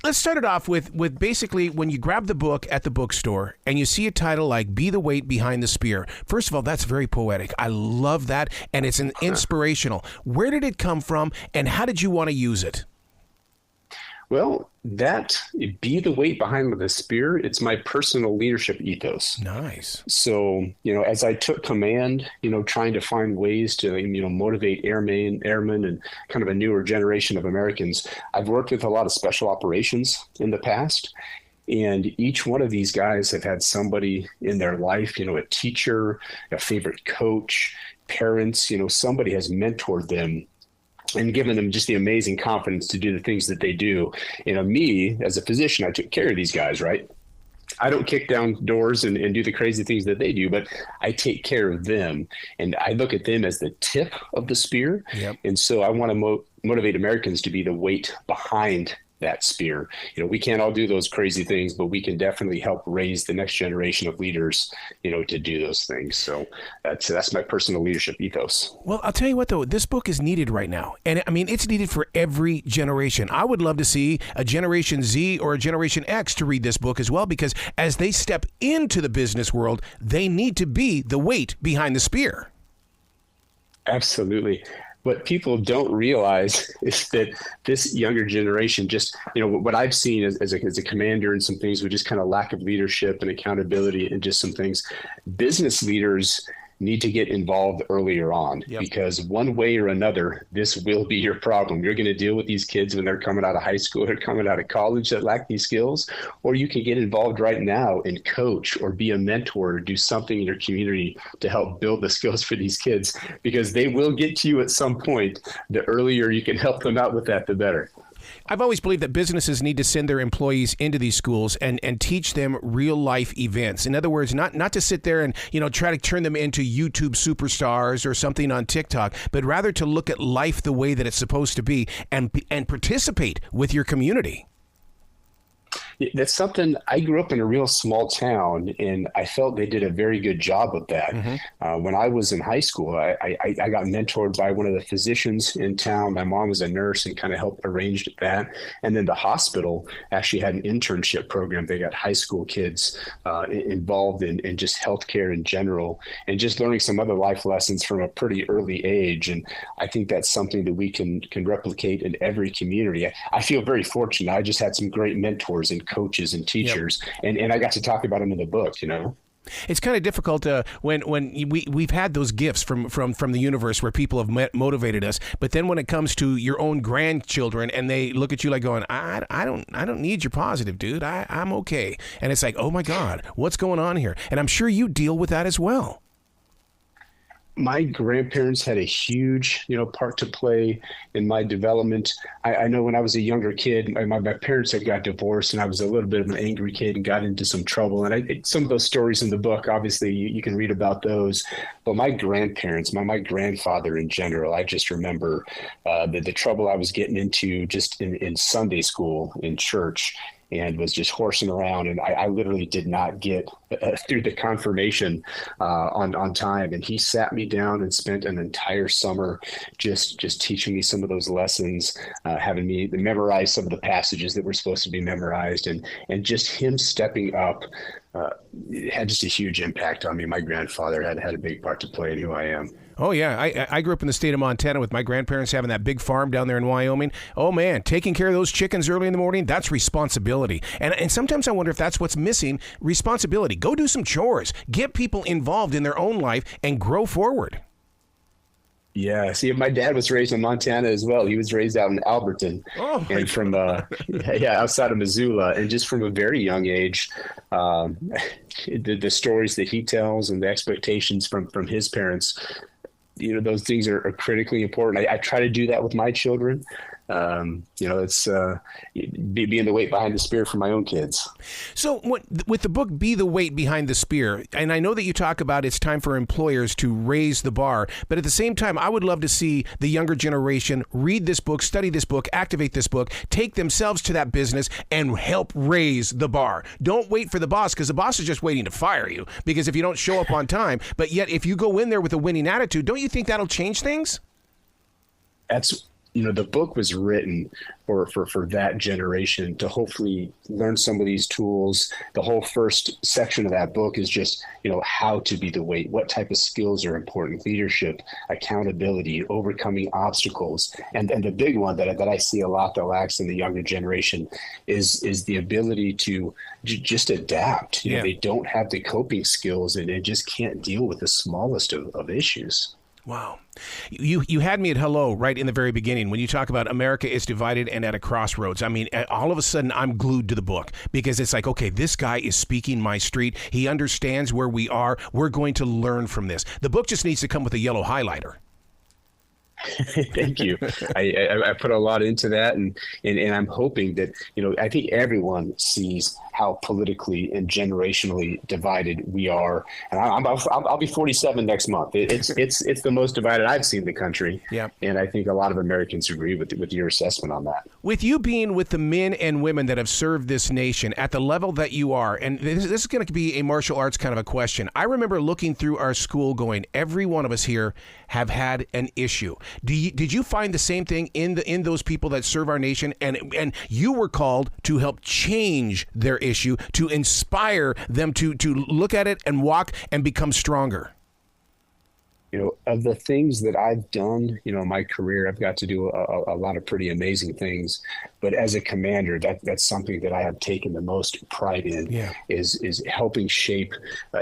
Let's start it off with basically when you grab the book at the bookstore and you see a title like Be the Weight Behind the Spear. First of all, that's very poetic. I love that, and it's an inspirational. Where did it come from, and how did you want to use it? Well, that Be the Weight Behind the Spear, it's my personal leadership ethos. Nice. So, as I took command, trying to find ways to, motivate airmen and kind of a newer generation of Americans, I've worked with a lot of special operations in the past. And each one of these guys have had somebody in their life, a teacher, a favorite coach, parents, somebody has mentored them and given them just the amazing confidence to do the things that they do. Me, as a physician, I took care of these guys, right? I don't kick down doors and do the crazy things that they do, but I take care of them. And I look at them as the tip of the spear. Yep. And so I want to motivate Americans to be the weight behind that spear. We can't all do those crazy things, but we can definitely help raise the next generation of leaders, to do those things. So that's my personal leadership ethos. Well, I'll tell you what, though, this book is needed right now. And I mean, it's needed for every generation. I would love to see a Generation Z or a Generation X to read this book as well, because as they step into the business world, they need to be the weight behind the spear. Absolutely. What people don't realize is that this younger generation just, what I've seen as a commander and some things with just kind of lack of leadership and accountability and just some things, business leaders need to get involved earlier on. Yep. Because one way or another, this will be your problem. You're going to deal with these kids when they're coming out of high school or coming out of college that lack these skills, or you can get involved right now and coach or be a mentor or do something in your community to help build the skills for these kids, because they will get to you at some point. The earlier you can help them out with that, the better. I've always believed that businesses need to send their employees into these schools and teach them real life events. In other words, not to sit there and, try to turn them into YouTube superstars or something on TikTok, but rather to look at life the way that it's supposed to be and participate with your community. That's something. I grew up in a real small town, and I felt they did a very good job of that. Mm-hmm. When I was in high school, I got mentored by one of the physicians in town. My mom was a nurse and kind of helped arrange that. And then the hospital actually had an internship program. They got high school kids involved in just healthcare in general, and just learning some other life lessons from a pretty early age. And I think that's something that we can replicate in every community. I feel very fortunate. I just had some great mentors and coaches and teachers, yep. and I got to talk about them in the book, It's kind of difficult when we've had those gifts from the universe where people have motivated us, but then when it comes to your own grandchildren and they look at you like going, I don't need your positive, dude. I'm okay. And it's like, oh my God, what's going on here? And I'm sure you deal with that as well. My grandparents had a huge, part to play in my development. I know when I was a younger kid, my parents had got divorced, and I was a little bit of an angry kid and got into some trouble. And some of those stories in the book, obviously, you can read about those. But my grandparents, my grandfather in general, I just remember the trouble I was getting into just in Sunday school, in church, and was just horsing around. And I literally did not get through the confirmation on time. And he sat me down and spent an entire summer just teaching me some of those lessons, having me memorize some of the passages that were supposed to be memorized. And just him stepping up had just a huge impact on me. My grandfather had a big part to play in who I am. Oh, yeah. I grew up in the state of Montana with my grandparents having that big farm down there in Wyoming. Oh, man, taking care of those chickens early in the morning, that's responsibility. And sometimes I wonder if that's what's missing, responsibility. Go do some chores. Get people involved in their own life and grow forward. Yeah. See, my dad was raised in Montana as well. He was raised out in Alberton, and from outside of Missoula. And just from a very young age, the stories that he tells and the expectations from his parents, those things are critically important. I try to do that with my children. It's being the weight behind the spear for my own kids. So with the book, Be the Weight Behind the Spear, and I know that you talk about it's time for employers to raise the bar, but at the same time, I would love to see the younger generation read this book, study this book, activate this book, take themselves to that business and help raise the bar. Don't wait for the boss, because the boss is just waiting to fire you because if you don't show up on time. But yet, if you go in there with a winning attitude, don't you think that'll change things? That's the book was written for that generation to hopefully learn some of these tools. The whole first section of that book is just, how to be the weight, what type of skills are important, leadership, accountability, overcoming obstacles. And the big one that I see a lot that lacks in the younger generation is the ability to just adapt. They don't have the coping skills and just can't deal with the smallest of issues. Wow. You had me at hello right in the very beginning when you talk about America is divided and at a crossroads. I mean, all of a sudden I'm glued to the book because it's like, okay, this guy is speaking my street. He understands where we are. We're going to learn from this. The book just needs to come with a yellow highlighter. Thank you. I put a lot into that, and I'm hoping that I think everyone sees how politically and generationally divided we are. And I'll be 47 next month. It's the most divided I've seen the country. Yeah. And I think a lot of Americans agree with your assessment on that. With you being with the men and women that have served this nation at the level that you are, and this is going to be a martial arts kind of a question. I remember looking through our school going, every one of us here have had an issue. Did you find the same thing in those people that serve our nation? And you were called to help change their issue, to inspire them to look at it and walk and become stronger. Of the things that I've done, in my career, I've got to do a lot of pretty amazing things. But as a commander, that's something that I have taken the most pride in, is helping shape.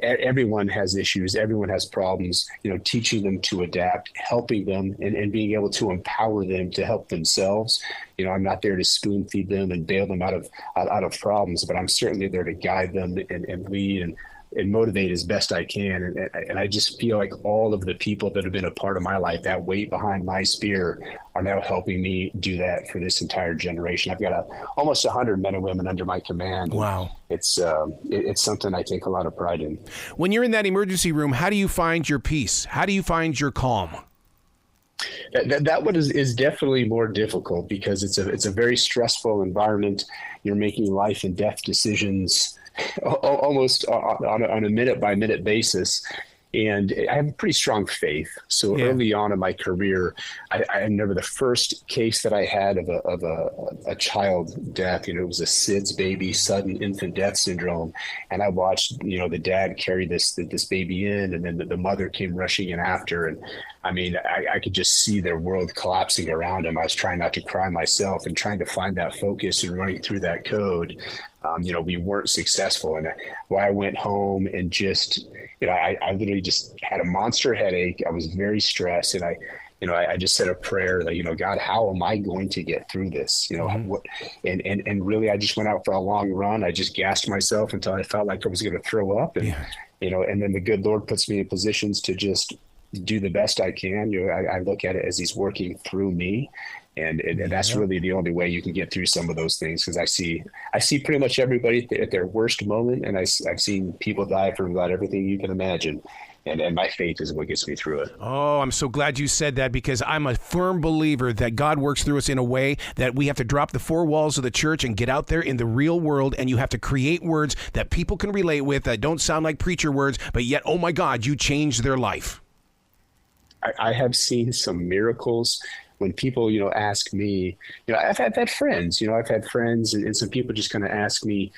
Everyone has issues. Everyone has problems, teaching them to adapt, helping them and being able to empower them to help themselves. I'm not there to spoon feed them and bail them out of problems, but I'm certainly there to guide them and lead and motivate as best I can. And I just feel like all of the people that have been a part of my life, that weight behind my spear, are now helping me do that for this entire generation. I've got almost 100 men and women under my command. Wow. It's something I take a lot of pride in. When you're in that emergency room, how do you find your peace? How do you find your calm? That one is definitely more difficult because it's a very stressful environment. You're making life and death decisions almost on a minute by minute basis. And I have a pretty strong faith. So early on in my career, I remember the first case that I had of a child death. It was a SIDS baby, sudden infant death syndrome. And I watched, the dad carry this baby in, and then the mother came rushing in after. And I mean, I could just see their world collapsing around him. I was trying not to cry myself and trying to find that focus and running through that code. We weren't successful. And I went home and just, I literally just had a monster headache. I was very stressed. And I just said a prayer that, God, how am I going to get through this? And really, I just went out for a long run. I just gassed myself until I felt like I was going to throw up. And, and then the good Lord puts me in positions to just do the best I can. I look at it as he's working through me. And that's really the only way you can get through some of those things, because I see pretty much everybody at their worst moment, and I've seen people die from about everything you can imagine. And my faith is what gets me through it. Oh, I'm so glad you said that, because I'm a firm believer that God works through us in a way that we have to drop the four walls of the church and get out there in the real world, and you have to create words that people can relate with that don't sound like preacher words, but yet, oh my God, you changed their life. I have seen some miracles. When people, ask me, I've had friends, and some people just kind of ask me,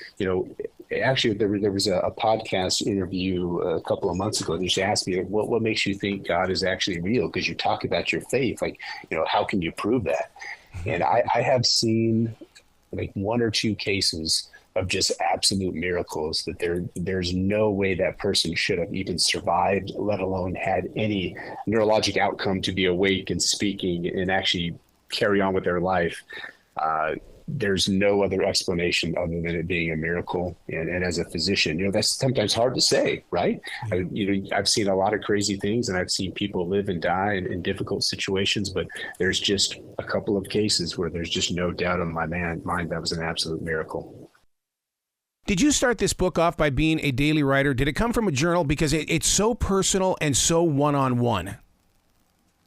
actually there was a podcast interview a couple of months ago. They just asked me, what makes you think God is actually real? Because you talk about your faith, how can you prove that? And I have seen like one or two cases of just absolute miracles that there's no way that person should have even survived, let alone had any neurologic outcome to be awake and speaking and actually carry on with their life. There's no other explanation other than it being a miracle. And as a physician, that's sometimes hard to say, right? I've seen a lot of crazy things, and I've seen people live and die in difficult situations, but there's just a couple of cases where there's just no doubt in my mind that was an absolute miracle. Did you start this book off by being a daily writer? Did it come from a journal? Because it's so personal and so one-on-one.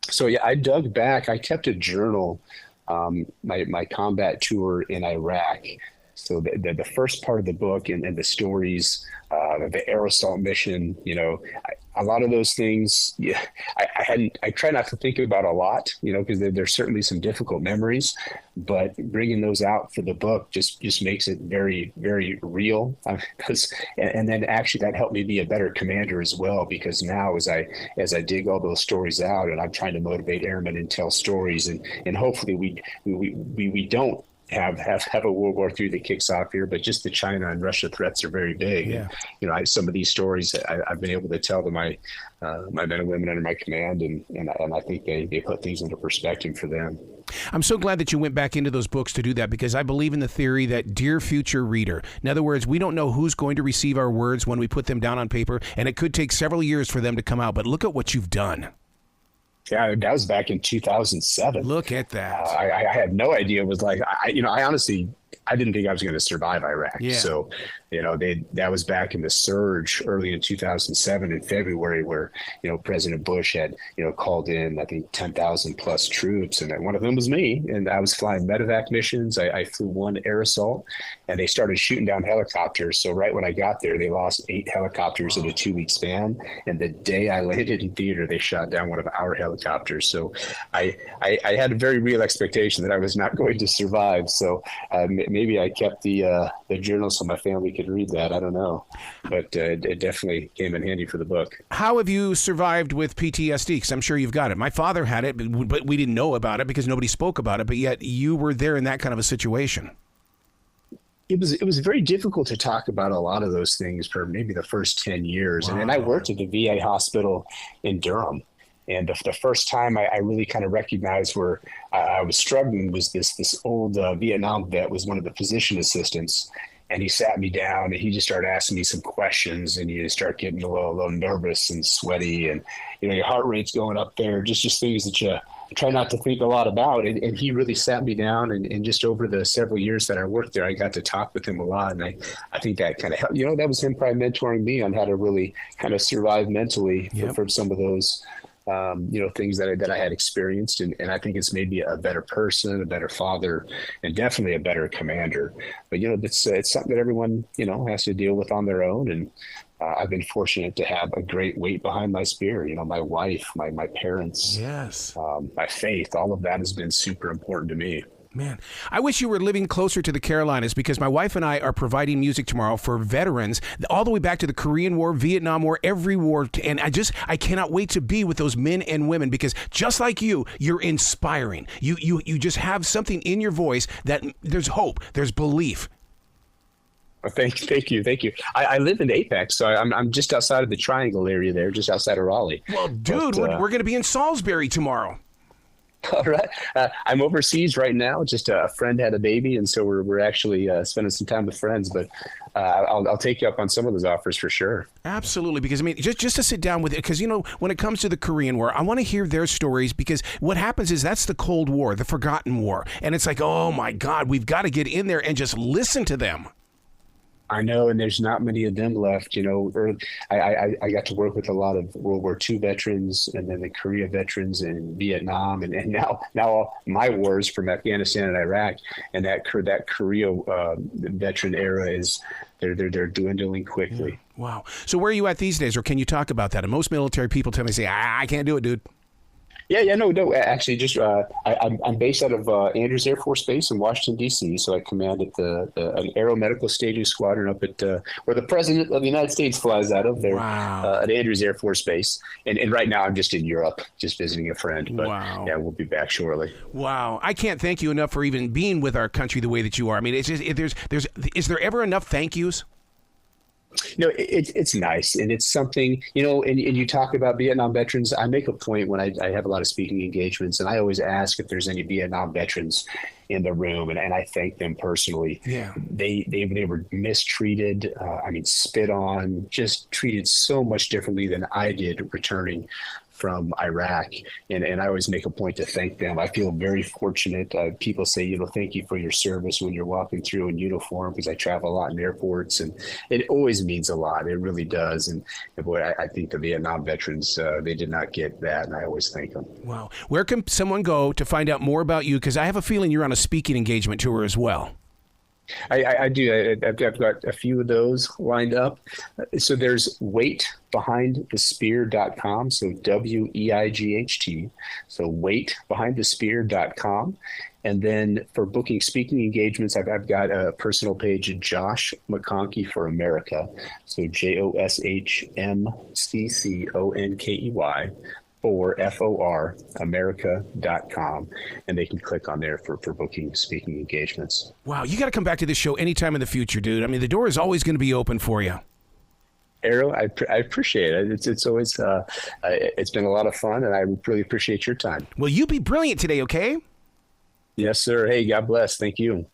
So yeah, I dug back. I kept a journal, my combat tour in Iraq. So the first part of the book and the stories, the air assault mission, a lot of those things, yeah, I try not to think about a lot, because there's certainly some difficult memories, but bringing those out for the book just makes it very, very real. And then actually that helped me be a better commander as well, because now as I dig all those stories out and I'm trying to motivate airmen and tell stories, and hopefully we don't have a World War III that kicks off here, but just the China and Russia threats are very big. Yeah. And, some of these stories I've been able to tell to my men and women under my command, and I think they put things into perspective for them. I'm so glad that you went back into those books to do that, because I believe in the theory that, dear future reader, in other words, we don't know who's going to receive our words when we put them down on paper, and it could take several years for them to come out, but look at what you've done. Yeah, that was back in 2007. Look at that. I had no idea. It was like, I honestly, I didn't think I was going to survive Iraq. Yeah. So, that was back in the surge early in 2007 in February, where, President Bush had, called in, I think, 10,000 plus troops. And one of them was me. And I was flying medevac missions. I flew one air assault, and they started shooting down helicopters. So right when I got there, they lost 8 helicopters in a 2-week span. And the day I landed in theater, they shot down one of our helicopters. So I had a very real expectation that I was not going to survive. So maybe I kept the journal so my family could read that. I don't know, but it definitely came in handy for the book. How have you survived with PTSD? Because I'm sure you've got it. My father had it, but we didn't know about it because nobody spoke about it. But yet you were there in that kind of a situation. It was very difficult to talk about a lot of those things for maybe the first 10 years. Wow. And I worked at the VA hospital in Durham. And the first time I really kind of recognized where I was struggling was this old Vietnam vet was one of the physician assistants. And he sat me down and he just started asking me some questions, and you start getting a little nervous and sweaty, and, your heart rate's going up there, just things that you try not to think a lot about. And he really sat me down, and just over the several years that I worked there, I got to talk with him a lot. And I think that kind of helped, that was him probably mentoring me on how to really kind of survive mentally for some of those things that I had experienced. And I think it's made me a better person, a better father, and definitely a better commander. But, it's something that everyone, has to deal with on their own. And I've been fortunate to have a great weight behind my spear. My wife, my parents, yes, my faith, all of that has been super important to me. Man, I wish you were living closer to the Carolinas, because my wife and I are providing music tomorrow for veterans all the way back to the Korean War, Vietnam War, every war. And I cannot wait to be with those men and women, because just like you're inspiring. You just have something in your voice that there's hope, there's belief. Well, thank you. I live in Apex, so I'm just outside of the Triangle area there, just outside of Raleigh. Well, dude, we're going to be in Salisbury tomorrow. All right. I'm overseas right now. Just a friend had a baby, and so we're actually spending some time with friends. But I'll take you up on some of those offers for sure. Absolutely, because just to sit down with it, because when it comes to the Korean War, I want to hear their stories, because what happens is that's the Cold War, the forgotten war, and it's like, oh my God, we've got to get in there and just listen to them. I know, and there's not many of them left. I got to work with a lot of World War II veterans, and then the Korea veterans, and Vietnam, and now all my wars from Afghanistan and Iraq, and that Korea veteran era is they're dwindling quickly. Yeah. Wow. So where are you at these days, or can you talk about that? And most military people tell me, I can't do it, dude. Yeah, no. Actually, just I'm based out of Andrews Air Force Base in Washington, D.C. So I command at an aeromedical staging squadron up at where the President of the United States flies out of there. Wow. At Andrews Air Force Base. And right now I'm just in Europe, just visiting a friend. But wow. Yeah, we'll be back shortly. Wow. I can't thank you enough for even being with our country the way that you are. I mean, it's just, is there ever enough thank yous? No, it's nice, and it's something, and you talk about Vietnam veterans. I make a point when I have a lot of speaking engagements, and I always ask if there's any Vietnam veterans in the room, and I thank them personally. Yeah. They were mistreated, spit on, just treated so much differently than I did returning from Iraq. And I always make a point to thank them. I feel very fortunate. People say, thank you for your service when you're walking through in uniform, because I travel a lot in airports, and it always means a lot. It really does. And boy, I think the Vietnam veterans, they did not get that, and I always thank them. Wow. Where can someone go to find out more about you? Because I have a feeling you're on a speaking engagement tour as well. I do. I've got a few of those lined up. So there's weightbehindthespear.com. So WEIGHT. So weightbehindthespear.com. And then for booking speaking engagements, I've got a personal page, Josh McConkey for America. So JOSHMCCONKEY for FOR America.com. And they can click on there for booking speaking engagements. Wow, you got to come back to this show anytime in the future, dude. I mean, the door is always going to be open for you. Errol, I appreciate it. It's always it's been a lot of fun, and I really appreciate your time. Well, you be brilliant today, okay? Yes, sir. Hey, God bless. Thank you.